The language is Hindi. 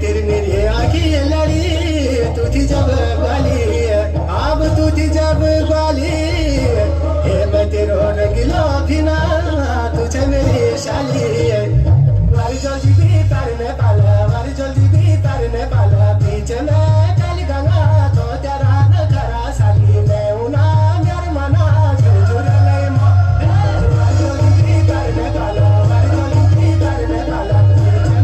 तेरी आखी लड़ी तू थी जब ग्वाली अब तू थी जब ग्वाली हे मैं तेरो रंगीला फिना